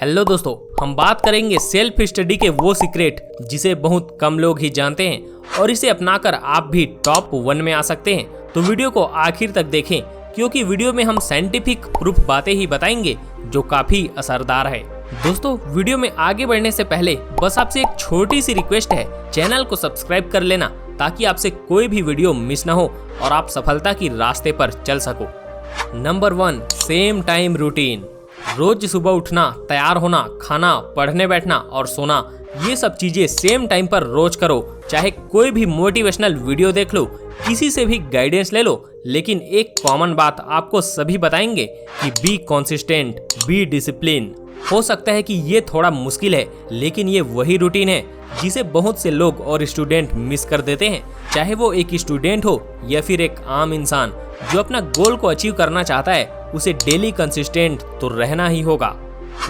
Hello दोस्तों, हम बात करेंगे सेल्फ स्टडी के वो सीक्रेट जिसे बहुत कम लोग ही जानते हैं और इसे अपनाकर आप भी टॉप 1 में आ सकते हैं। तो वीडियो को आखिर तक देखें क्योंकि वीडियो में हम साइंटिफिक प्रूफ बातें ही बताएंगे जो काफी असरदार है। दोस्तों, वीडियो में आगे बढ़ने से पहले बस आपसे एक छोटी सी रिक्वेस्ट है, चैनल को सब्सक्राइब कर लेना ताकि आपसे कोई भी वीडियो मिस ना हो और आप सफलता की रास्ते पर चल सको। Number 1, same time routine. रोज सुबह उठना, तैयार होना, खाना, पढ़ने बैठना और सोना, ये सब चीजें सेम टाइम पर रोज करो। चाहे कोई भी मोटिवेशनल वीडियो देख लो, किसी से भी गाइडेंस ले लो, लेकिन एक कॉमन बात आपको सभी बताएंगे कि बी कंसिस्टेंट, बी डिसिप्लिन। हो सकता है कि ये थोड़ा मुश्किल है, लेकिन ये वही रूटीन है जिसे बहुत से लोग और स्टूडेंट मिस कर देते हैं। चाहे वो एक स्टूडेंट हो या फिर एक आम इंसान जो अपना गोल को अचीव करना चाहता है, उसे डेली कंसिस्टेंट तो रहना ही होगा।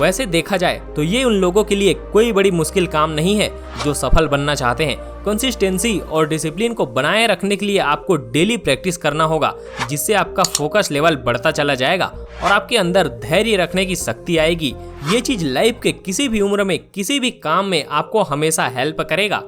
वैसे देखा जाए तो ये उन लोगों के लिए कोई बड़ी मुश्किल काम नहीं है जो सफल बनना चाहते हैं। कंसिस्टेंसी और डिसिप्लिन को बनाए रखने के लिए आपको डेली प्रैक्टिस करना होगा, जिससे आपका फोकस लेवल बढ़ता चला जाएगा और आपके अंदर धैर्य रखने की शक्ति आएगी। ये चीज लाइफ के किसी भी उम्र में किसी भी काम में आपको हमेशा हेल्प करेगा।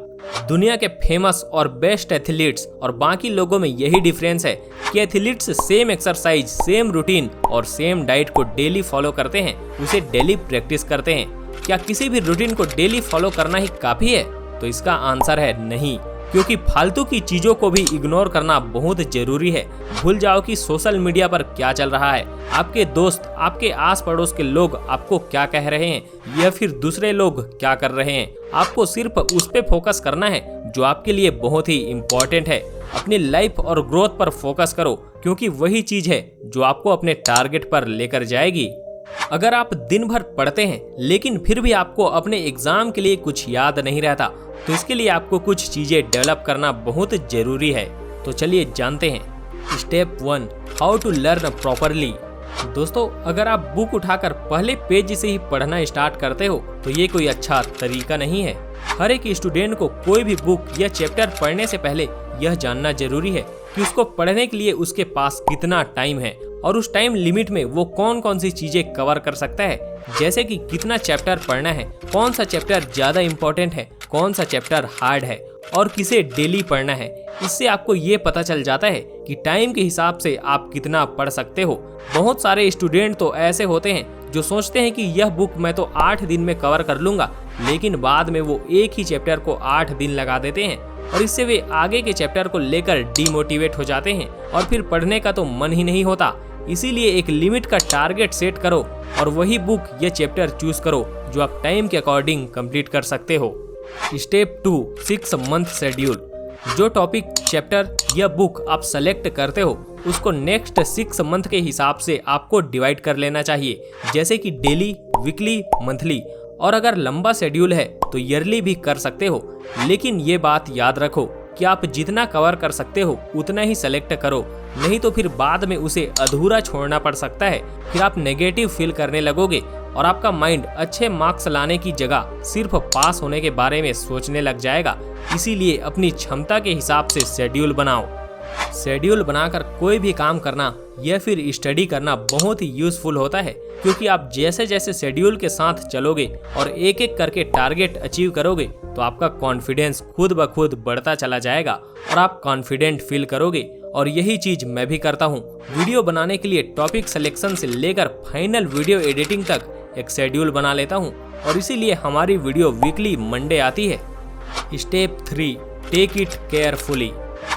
दुनिया के फेमस और बेस्ट एथलीट्स और बाकी लोगों में यही डिफरेंस है कि athletes same exercise, same routine और सेम डाइट को डेली फॉलो करते हैं, उसे डेली प्रैक्टिस करते हैं। क्या किसी भी रूटीन को डेली फॉलो करना ही काफी है? तो इसका आंसर है नहीं, क्योंकि फालतू की चीजों को भी इग्नोर करना बहुत जरूरी है। भूल जाओ कि सोशल मीडिया पर क्या चल रहा है, आपके दोस्त, आपके आस पड़ोस के लोग आपको क्या कह रहे हैं या फिर दूसरे लोग क्या कर रहे हैं। आपको सिर्फ उस पे फोकस करना है जो आपके लिए बहुत ही इम्पोर्टेंट है। अपनी लाइफ और ग्रोथ पर फोकस करो, क्योंकि वही चीज है जो आपको अपने टारगेट पर लेकर जाएगी। अगर आप दिन भर पढ़ते हैं लेकिन फिर भी आपको अपने एग्जाम के लिए कुछ याद नहीं रहता, तो इसके लिए आपको कुछ चीजें डेवलप करना बहुत जरूरी है। तो चलिए जानते हैं। Step 1, how to learn properly. दोस्तों, अगर आप बुक उठाकर पहले पेज से ही पढ़ना स्टार्ट करते हो तो ये कोई अच्छा तरीका नहीं है। हर एक स्टूडेंट को कोई भी बुक या चैप्टर पढ़ने से पहले यह जानना जरूरी है कि उसको पढ़ने के लिए उसके पास कितना टाइम है और उस टाइम लिमिट में वो कौन कौन सी चीजें कवर कर सकता है। जैसे कि कितना चैप्टर पढ़ना है, कौन सा चैप्टर ज्यादा इम्पोर्टेंट है, कौन सा चैप्टर हार्ड है और किसे डेली पढ़ना है। इससे आपको ये पता चल जाता है कि टाइम के हिसाब से आप कितना पढ़ सकते हो। बहुत सारे स्टूडेंट तो ऐसे होते हैं जो सोचते हैं कि यह बुक मैं तो 8 दिन में कवर कर लूंगा, लेकिन बाद में वो एक ही चैप्टर को 8 दिन लगा देते हैं और इससे वे आगे के चैप्टर को लेकर डिमोटिवेट हो जाते हैं और फिर पढ़ने का तो मन ही नहीं होता। इसीलिए एक लिमिट का टारगेट सेट करो और वही बुक या चैप्टर चूज करो जो आप टाइम के अकॉर्डिंग कंप्लीट कर सकते हो। Step 2, 6 month schedule. जो टॉपिक, चैप्टर या बुक आप सेलेक्ट करते हो उसको नेक्स्ट 6 मंथ के हिसाब से आपको डिवाइड कर लेना चाहिए, जैसे कि डेली, वीकली, मंथली, और अगर लंबा शेड्यूल है तो ईयरली भी कर सकते हो। लेकिन ये बात याद रखो कि आप जितना कवर कर सकते हो उतना ही सेलेक्ट करो, नहीं तो फिर बाद में उसे अधूरा छोड़ना पड़ सकता है। फिर आप नेगेटिव फील करने लगोगे और आपका माइंड अच्छे मार्क्स लाने की जगह सिर्फ पास होने के बारे में सोचने लग जाएगा। इसीलिए अपनी क्षमता के हिसाब से शेड्यूल बनाओ। शेड्यूल बनाकर कोई भी काम करना या फिर स्टडी करना बहुत ही यूजफुल होता है, क्योंकि आप जैसे जैसे शेड्यूल के साथ चलोगे और एक एक करके टारगेट अचीव करोगे तो आपका कॉन्फिडेंस खुद ब खुद बढ़ता चला जाएगा और आप कॉन्फिडेंट फील करोगे। और यही चीज मैं भी करता हूँ। वीडियो बनाने के लिए टॉपिक सिलेक्शन से लेकर फाइनल वीडियो एडिटिंग तक एक शेड्यूल बना लेता हूँ और इसीलिए हमारी वीडियो वीकली मंडे आती है। Step 3, take it carefully.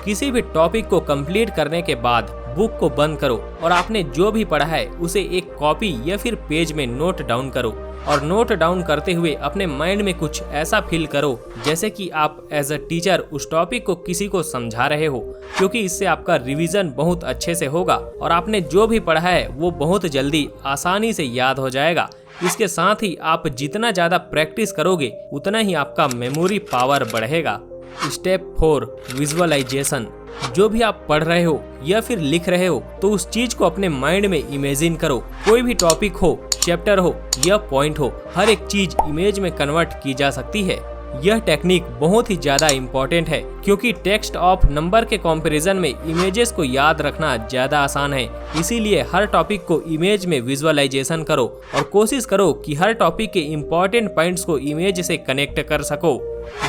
किसी भी टॉपिक को कंप्लीट करने के बाद बुक को बंद करो और आपने जो भी पढ़ा है उसे एक कॉपी या फिर पेज में नोट डाउन करो और नोट डाउन करते हुए अपने माइंड में कुछ ऐसा फील करो जैसे कि आप एज अ टीचर उस टॉपिक को किसी को समझा रहे हो, क्योंकि इससे आपका रिवीजन बहुत अच्छे से होगा और आपने जो भी पढ़ा है वो बहुत जल्दी आसानी से याद हो जाएगा। इसके साथ ही आप जितना ज्यादा प्रैक्टिस करोगे उतना ही आपका मेमोरी पावर बढ़ेगा। Step 4, visualisation. जो भी आप पढ़ रहे हो या फिर लिख रहे हो तो उस चीज को अपने माइंड में इमेजिन करो। कोई भी टॉपिक हो, चैप्टर हो या पॉइंट हो, हर एक चीज इमेज में कन्वर्ट की जा सकती है। यह टेक्निक बहुत ही ज्यादा इम्पोर्टेंट है क्योंकि टेक्स्ट ऑफ नंबर के कंपैरिजन में इमेजेस को याद रखना ज्यादा आसान है। इसीलिए हर टॉपिक को इमेज में विजुअलाइजेशन करो और कोशिश करो कि हर टॉपिक के इम्पोर्टेंट पॉइंट्स को इमेज से कनेक्ट कर सको।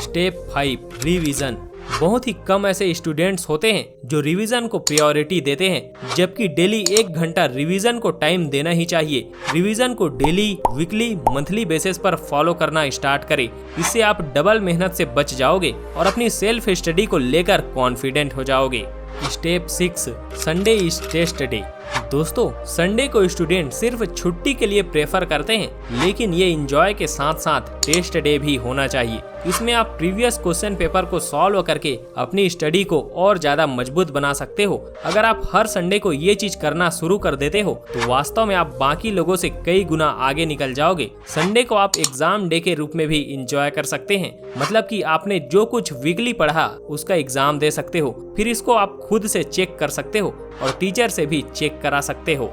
Step 5 revision. बहुत ही कम ऐसे स्टूडेंट्स होते हैं जो रिवीजन को प्रायोरिटी देते हैं, जबकि डेली 1 घंटा रिवीजन को टाइम देना ही चाहिए। रिवीजन को डेली, वीकली, मंथली बेसिस पर फॉलो करना स्टार्ट करें। इससे आप डबल मेहनत से बच जाओगे और अपनी सेल्फ स्टडी को लेकर कॉन्फिडेंट हो जाओगे। Step 6 Sunday is test day. दोस्तों, संडे को स्टूडेंट सिर्फ छुट्टी के लिए प्रेफर करते हैं, लेकिन ये एंजॉय के साथ साथ टेस्ट डे भी होना चाहिए। इसमें आप प्रीवियस क्वेश्चन पेपर को सॉल्व करके अपनी स्टडी को और ज्यादा मजबूत बना सकते हो। अगर आप हर संडे को ये चीज करना शुरू कर देते हो तो वास्तव में आप बाकी लोगों से कई गुना आगे निकल जाओगे। संडे को आप एग्जाम डे के रूप में भी एंजॉय कर सकते हैं, मतलब कि आपने जो कुछ वीकली पढ़ा उसका एग्जाम दे सकते हो। फिर इसको आप खुद से चेक कर सकते हो और टीचर से भी चेक करा सकते हो।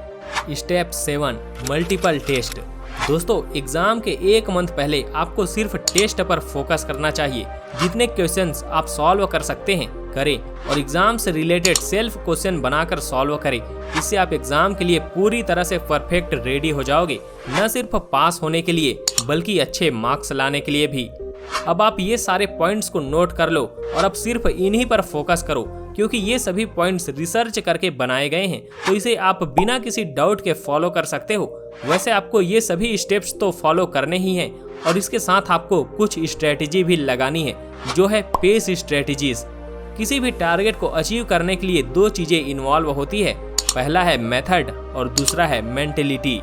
Step 7 multiple test. दोस्तों, एग्जाम के 1 मंथ पहले आपको सिर्फ टेस्ट पर फोकस करना चाहिए। जितने क्वेश्चंस आप सॉल्व कर सकते हैं करें और एग्जाम से रिलेटेड सेल्फ क्वेश्चन बनाकर सॉल्व करें। इससे आप एग्जाम के लिए पूरी तरह से परफेक्ट रेडी हो जाओगे, न सिर्फ पास होने के लिए बल्कि अच्छे मार्क्स लाने के लिए भी। अब आप ये सारे पॉइंट्स को नोट कर लो और अब सिर्फ इन्हीं पर फोकस करो, क्योंकि ये सभी पॉइंट्स रिसर्च करके बनाए गए हैं, तो इसे आप बिना किसी डाउट के फॉलो कर सकते हो। वैसे आपको ये सभी स्टेप्स तो फॉलो करने ही हैं और इसके साथ आपको कुछ स्ट्रेटेजी भी लगानी है, जो है पेस स्ट्रेटेजीज। किसी भी टारगेट को अचीव करने के लिए 2 चीजें इन्वॉल्व होती है। पहला है मेथड और दूसरा है मेंटेलिटी।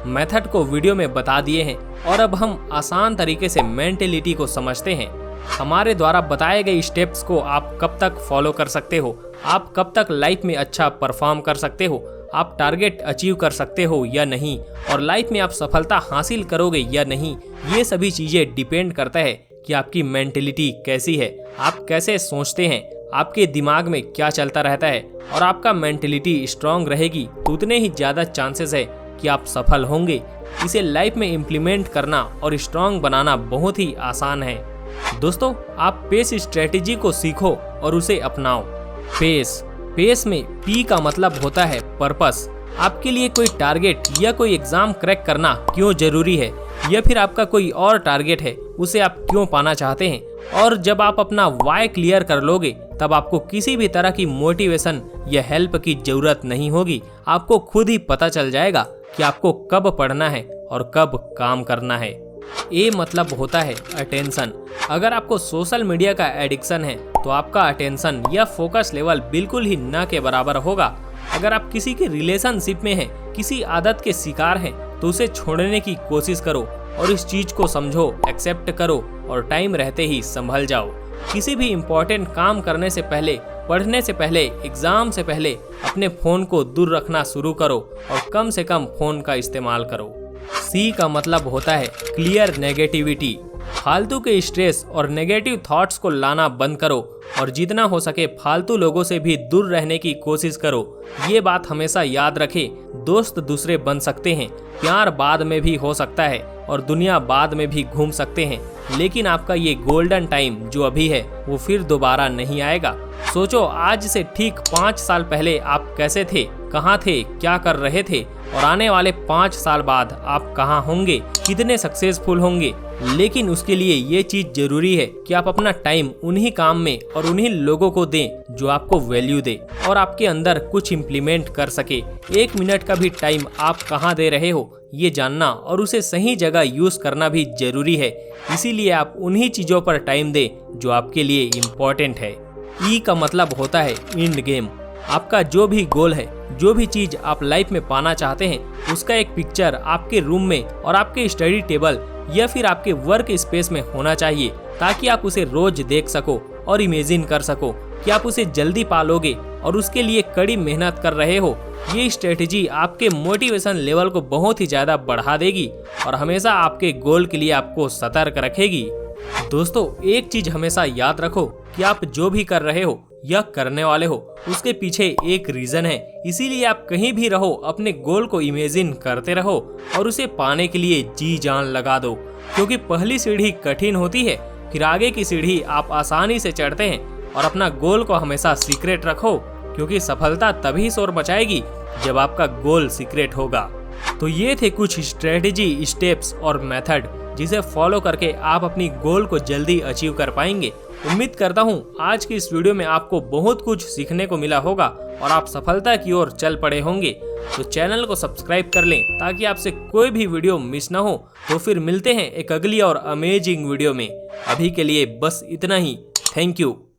मेथड को वीडियो में बता दिए हैं और अब हम आसान तरीके से मेंटेलिटी को समझते हैं। हमारे द्वारा बताए गए स्टेप्स को आप कब तक फॉलो कर सकते हो, आप कब तक लाइफ में अच्छा परफॉर्म कर सकते हो, आप टारगेट अचीव कर सकते हो या नहीं, और लाइफ में आप सफलता हासिल करोगे या नहीं, ये सभी चीजें डिपेंड करता है कि आपकी मेंटेलिटी कैसी है, आप कैसे सोचते हैं, आपके दिमाग में क्या चलता रहता है। और आपका मेंटेलिटी स्ट्रांग रहेगी तो उतने ही ज्यादा चांसेस है कि आप सफल होंगे। इसे लाइफ में इम्प्लीमेंट करना और स्ट्रांग बनाना बहुत ही आसान है। दोस्तों, आप पेस स्ट्रेटेजी को सीखो और उसे अपनाओ। पेस में पी का मतलब होता है पर्पस। आपके लिए कोई टारगेट या कोई एग्जाम क्रैक करना क्यों जरूरी है, या फिर आपका कोई और टारगेट है उसे आप क्यों पाना चाहते हैं। और जब आप अपना वाई क्लियर कर लोगे तब आपको किसी भी तरह की मोटिवेशन या हेल्प की जरूरत नहीं होगी। आपको खुद ही पता चल जाएगा कि आपको कब पढ़ना है और कब काम करना है। ए मतलब होता है अटेंशन। अगर आपको सोशल मीडिया का एडिक्शन है तो आपका अटेंशन या फोकस लेवल बिल्कुल ही न के बराबर होगा। अगर आप किसी के रिलेशनशिप में हैं, किसी आदत के शिकार हैं, तो उसे छोड़ने की कोशिश करो और इस चीज को समझो, एक्सेप्ट करो और टाइम रहते ही संभल जाओ। किसी भी इम्पोर्टेंट काम करने से पहले, पढ़ने से पहले, एग्जाम से पहले अपने फोन को दूर रखना शुरू करो और कम से कम फोन का इस्तेमाल करो। सी का मतलब होता है क्लियर नेगेटिविटी। फालतू के स्ट्रेस और नेगेटिव थॉट्स को लाना बंद करो और जितना हो सके फालतू लोगों से भी दूर रहने की कोशिश करो। ये बात हमेशा याद रखें, दोस्त दूसरे बन सकते हैं, प्यार बाद में भी हो सकता है और दुनिया बाद में भी घूम सकते हैं, लेकिन आपका ये गोल्डन टाइम जो अभी है वो फिर दोबारा नहीं आएगा। सोचो, आज से ठीक 5 साल पहले आप कैसे थे, कहाँ थे, क्या कर रहे थे, और आने वाले 5 साल बाद आप कहाँ होंगे, कितने सक्सेसफुल होंगे। लेकिन उसके लिए ये चीज जरूरी है कि आप अपना टाइम उन्हीं काम में और उन्हीं लोगों को दें जो आपको वैल्यू दे और आपके अंदर कुछ इम्प्लीमेंट कर सके। 1 मिनट का भी टाइम आप कहाँ दे रहे हो ये जानना और उसे सही जगह यूज करना भी जरूरी है। इसीलिए आप उन्हीं चीजों पर टाइम दें जो आपके लिए इम्पोर्टेंट है। ई का मतलब होता है एंड गेम। आपका जो भी गोल है, जो भी चीज आप लाइफ में पाना चाहते हैं, उसका एक पिक्चर आपके रूम में और आपके स्टडी टेबल या फिर आपके वर्क स्पेस में होना चाहिए, ताकि आप उसे रोज देख सको और इमेजिन कर सको कि आप उसे जल्दी पालोगे और उसके लिए कड़ी मेहनत कर रहे हो। ये स्ट्रेटेजी आपके मोटिवेशन लेवल को बहुत ही ज्यादा बढ़ा देगी और हमेशा आपके गोल के लिए आपको सतर्क रखेगी। दोस्तों, एक चीज हमेशा याद रखो कि आप जो भी कर रहे हो या करने वाले हो उसके पीछे एक रीजन है। इसीलिए आप कहीं भी रहो अपने गोल को इमेजिन करते रहो और उसे पाने के लिए जी जान लगा दो, क्योंकि पहली सीढ़ी कठिन होती है फिर आगे की सीढ़ी आप आसानी से चढ़ते हैं। और अपना गोल को हमेशा सीक्रेट रखो, क्योंकि सफलता तभी शोर मचाएगी जब आपका गोल सीक्रेट होगा। तो ये थे कुछ स्ट्रेटेजी, स्टेप्स और मेथड जिसे फॉलो करके आप अपनी गोल को जल्दी अचीव कर पाएंगे। उम्मीद करता हूँ आज की इस वीडियो में आपको बहुत कुछ सीखने को मिला होगा और आप सफलता की ओर चल पड़े होंगे। तो चैनल को सब्सक्राइब कर लें ताकि आपसे कोई भी वीडियो मिस ना हो। तो फिर मिलते हैं एक अगली और अमेजिंग वीडियो में। अभी के लिए बस इतना ही। Thank you.